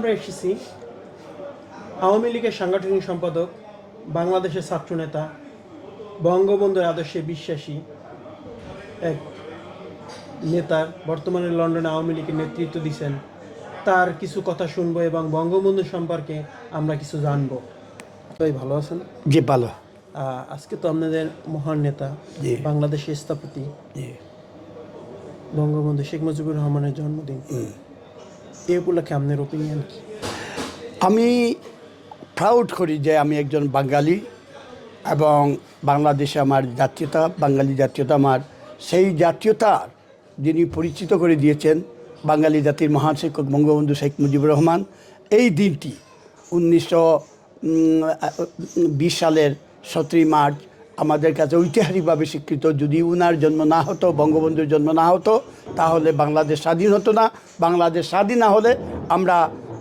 আমরা এসেছি আওয়ামী লীগের সাংগঠনিক সম্পাদক, বাংলাদেশের ছাত্রনেতা, বঙ্গবন্ধুর আদর্শে বিশ্বাসী এক নেতার, বর্তমানে লন্ডনে আওয়ামী লীগের নেতৃত্ব দিচ্ছেন, তার কিছু কথা শুনবো এবং বঙ্গবন্ধু সম্পর্কে আমরা কিছু জানবো। তাই ভালো আছেন? জি ভালো। আজকে তো আপনাদের মহান নেতা, জি। বাংলাদেশের স্থপতি জি। বঙ্গবন্ধু শেখ মুজিবুর রহমানের জন্মদিন। এই উপলক্ষে আপনার ওপিনিয়ন কি? আমি প্রাউড করি যে আমি একজন বাঙালি এবং বাংলাদেশে আমার জাতীয়তা, বাঙালি জাতীয়তা আমার, সেই জাতীয়তার যিনি পরিচিত করে দিয়েছেন বাঙালি জাতির মহান শিক্ষক বঙ্গবন্ধু শেখ মুজিবুর রহমান। এই দিনটি 1920 সালের 17 মার্চ আমাদের কাছে ঐতিহাসিকভাবে স্বীকৃত। যদি উনার জন্ম না হতো, বঙ্গবন্ধুর জন্ম না হতো, তাহলে বাংলাদেশ স্বাধীন হতো না। বাংলাদেশ স্বাধীন না হলে আমরা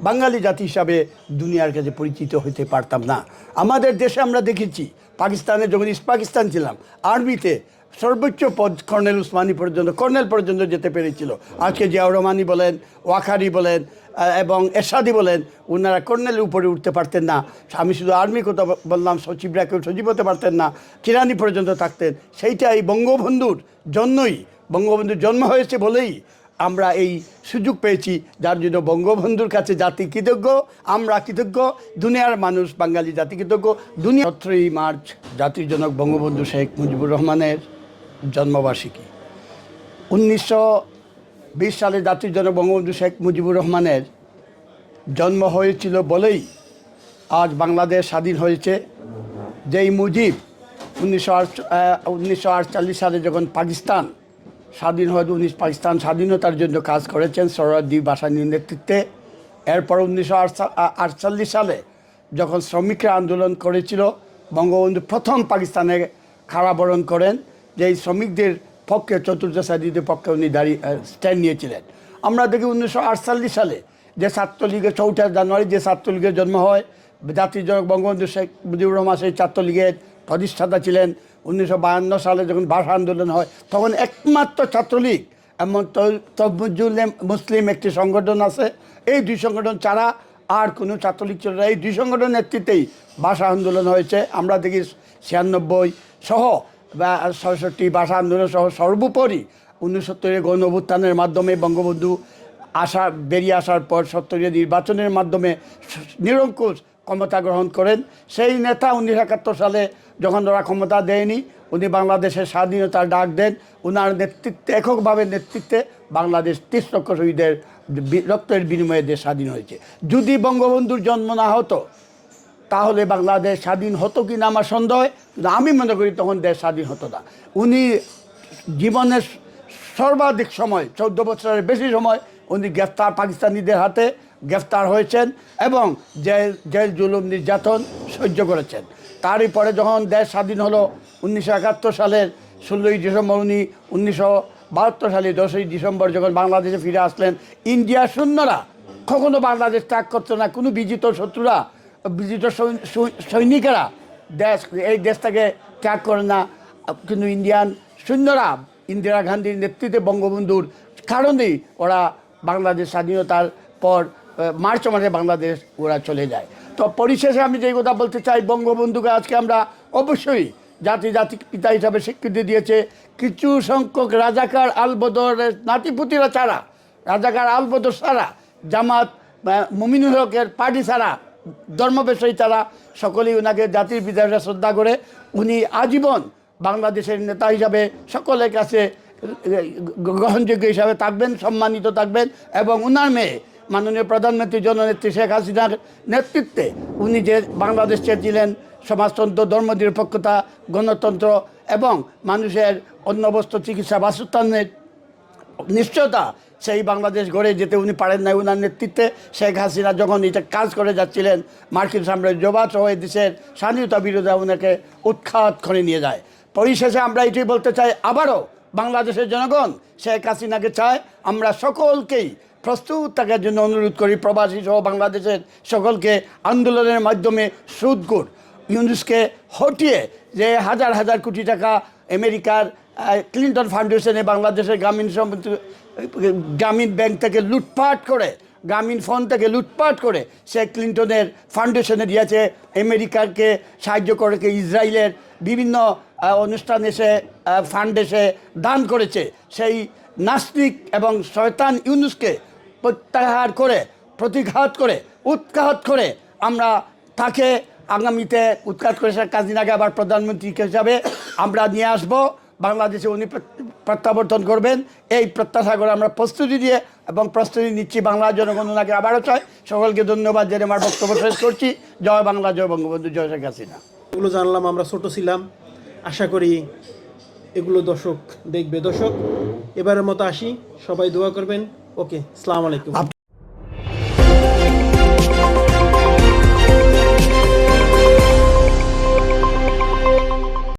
বাঙালি জাতি হিসাবে দুনিয়ার কাছে পরিচিত হতে পারতাম না। আমাদের দেশে আমরা দেখেছি, পাকিস্তানে যখন ইস্ট পাকিস্তান ছিলাম, আর্মিতে সর্বোচ্চ পদ কর্নেল উসমানী পর্যন্ত, কর্নেল পর্যন্ত যেতে পেরেছিল। আজকে জিয়াউর রহমানি বলেন, ওয়াকারি বলেন এবং এরশাদি বলেন, ওনারা কর্নেলের উপরে উঠতে পারতেন না। আমি শুধু আর্মি কথা বললাম, সচিবরা কেউ সচিব হতে পারতেন না, কিরানি পর্যন্ত থাকতেন। সেইটাই বঙ্গবন্ধুর জন্যই, বঙ্গবন্ধুর জন্ম হয়েছে বলেই আমরা এই সুযোগ পেয়েছি, যার জন্য বঙ্গবন্ধুর কাছে জাতি কৃতজ্ঞ, আমরা কৃতজ্ঞ, দুনিয়ার মানুষ বাঙালি জাতি কৃতজ্ঞ। 17 মার্চ জাতির জনক বঙ্গবন্ধু শেখ মুজিবুর রহমানের জন্মবার্ষিকী। 1920 সালে জাতির জনক বঙ্গবন্ধু শেখ মুজিবুর রহমানের জন্ম হয়েছিল বলেই আজ বাংলাদেশ স্বাধীন হয়েছে। যেই মুজিব 1948 সালে যখন পাকিস্তান স্বাধীন হয়, পাকিস্তান স্বাধীনতার জন্য কাজ করেছেন সোহরাওয়ার্দী ভাসানীর নেতৃত্বে। এরপর 1948 সালে যখন শ্রমিকরা আন্দোলন করেছিল, বঙ্গবন্ধু প্রথম পাকিস্তানে কারাবরণ করেন, যে এই শ্রমিকদের পক্ষে, চতুর্থ শ্রেণীদের পক্ষে উনি স্ট্যান্ড নিয়েছিলেন। আমরা দেখি 1948 সালে যে ছাত্রলীগের 4 জানুয়ারি যে ছাত্রলীগের জন্ম হয়, জাতির জনক বঙ্গবন্ধু শেখ মুজিবুর রহমান সেই ছাত্রলীগের প্রতিষ্ঠাতা ছিলেন। 1952 সালে যখন ভাষা আন্দোলন হয়, তখন একমাত্র ছাত্রলীগ এমন তফজুল মুসলিম একটি সংগঠন আছে, এই 2 সংগঠন ছাড়া আর কোনো ছাত্রলীগ ছিল না। এই 2 সংগঠনের নেতৃত্বেই ভাষা আন্দোলন হয়েছে। আমরা দেখি 96 সহ বা 67 ভাষা আন্দোলন সহ, সর্বোপরি 69 গণ অভ্যুত্থানের মাধ্যমে বঙ্গবন্ধু বেরিয়ে আসার পর 70 নির্বাচনের মাধ্যমে নিরঙ্কুশ ক্ষমতা গ্রহণ করেন। সেই নেতা 1971 সালে যখন ওরা ক্ষমতা দেয়নি, উনি বাংলাদেশের স্বাধীনতার ডাক দেন। ওনার নেতৃত্বে, এককভাবে নেতৃত্বে বাংলাদেশ 30 লক্ষ শহীদের রক্তের বিনিময়ে দেশ স্বাধীন হয়েছে। যদি বঙ্গবন্ধুর জন্ম না হতো, তাহলে বাংলাদেশ স্বাধীন হতো কি না আমার সন্দেহ, কিন্তু আমি মনে করি তখন দেশ স্বাধীন হতো না। উনি জীবনের সর্বাধিক সময়, 14 বছরের বেশি সময় উনি গ্রেফতার, পাকিস্তানিদের হাতে গ্রেফতার হয়েছেন এবং জেল জুলুম নির্যাতন সহ্য করেছেন। তারই পরে যখন দেশ স্বাধীন হলো 1971 সালের 16ই ডিসেম্বর, উনি 1972 সালে 10ই ডিসেম্বর যখন বাংলাদেশে ফিরে আসলেন, ইন্ডিয়ার সৈন্যরা কখনো বাংলাদেশ ত্যাগ করতো না। কোনো বিজিত শত্রুরা, বিজিত সৈনিকেরা এই দেশটাকে ত্যাগ করে না, কিন্তু ইন্ডিয়ান সৈন্যরা ইন্দিরা গান্ধীর নেতৃত্বে বঙ্গবন্ধুর কারণেই ওরা বাংলাদেশ স্বাধীনতার পর মার্চ মাসে বাংলাদেশ ওরা চলে যায়। তো পরিশেষে আমি যেই কথা বলতে চাই, বঙ্গবন্ধুকে আজকে আমরা অবশ্যই জাতির পিতা হিসাবে স্বীকৃতি দিয়েছে। কিছু সংখ্যক রাজাকার আলবদরের নাতিপুতিরা ছাড়া, রাজাকার আলবদর ছাড়া, জামাত মুমিনুল হকের পার্টি ছাড়া, ধর্মব্যবসায়ী ছাড়া সকলেই ওনাকে জাতির পিতা হিসাবে শ্রদ্ধা করে। উনি আজীবন বাংলাদেশের নেতা হিসাবে সকলের কাছে গ্রহণযোগ্য হিসাবে থাকবেন, সম্মানিত থাকবেন। এবং ওনার মেয়ে মাননীয় প্রধানমন্ত্রী জননেত্রী শেখ হাসিনার নেতৃত্বে উনি যে বাংলাদেশ চেয়েছিলেন, সমাজতন্ত্র, ধর্মনিরপেক্ষতা, গণতন্ত্র এবং মানুষের অন্ন, বস্ত্র, চিকিৎসা, বাসস্থানের নিশ্চয়তা, সেই বাংলাদেশ গড়ে যেতে উনি পারেন নাই। ওনার নেতৃত্বে শেখ হাসিনা যখন এটা কাজ করে যাচ্ছিলেন, মার্কিন সাম্রাজ্যবাদ সহ এই দেশের স্বাধীনতা বিরোধী ওনাকে উৎখাত করে নিয়ে যায়। পরিশেষে আমরা এটাই বলতে চাই, আবারও বাংলাদেশের জনগণ শেখ হাসিনাকে চায়। আমরা সকলকেই প্রস্তুত থাকার জন্য অনুরোধ করি, প্রবাসী সহ বাংলাদেশের সকলকে আন্দোলনের মাধ্যমে সুদগুর ইউনুসকে হটিয়ে যে হাজার হাজার কোটি টাকা আমেরিকার ক্লিন্টন ফাউন্ডেশনে বাংলাদেশের গ্রামীণ ব্যাংক থেকে লুটপাট করে গ্রামীণ ফোন থেকে লুটপাট করে সে ক্লিন্টনের ফাউন্ডেশনে দিয়েছে, আমেরিকাকে সাহায্য করে, ইসরায়েলের বিভিন্ন অনুষ্ঠান এসে ফান্ড এসে দান করেছে। সেই নাস্তিক এবং শয়তান ইউনুসকে প্রত্যাহার করে, প্রতিঘাত করে, উৎখাত করে আমরা তাকে আগামীতে উৎখাত করে শেখ হাসিনাকে আবার প্রধানমন্ত্রী হিসাবে আমরা নিয়ে আসব। বাংলাদেশে উনি প্রত্যাবর্তন করবেন এই প্রত্যাশা করে আমরা প্রস্তুতি দিয়ে এবং প্রস্তুতি নিচ্ছি। বাংলার জনগণ ওনাকে আবারও চাই। সকলকে ধন্যবাদ জেনে আমার বক্তব্য শেষ করছি। জয় বাংলা, জয় বঙ্গবন্ধু, জয় শেখ হাসিনা। এগুলো জানলাম, আমরা ছোট ছিলাম, আশা করি এগুলো দর্শক দেখবে। দর্শক, এবারের মতো আসি, সবাই দোয়া করবেন। ওকে, আসসালামু আলাইকুম।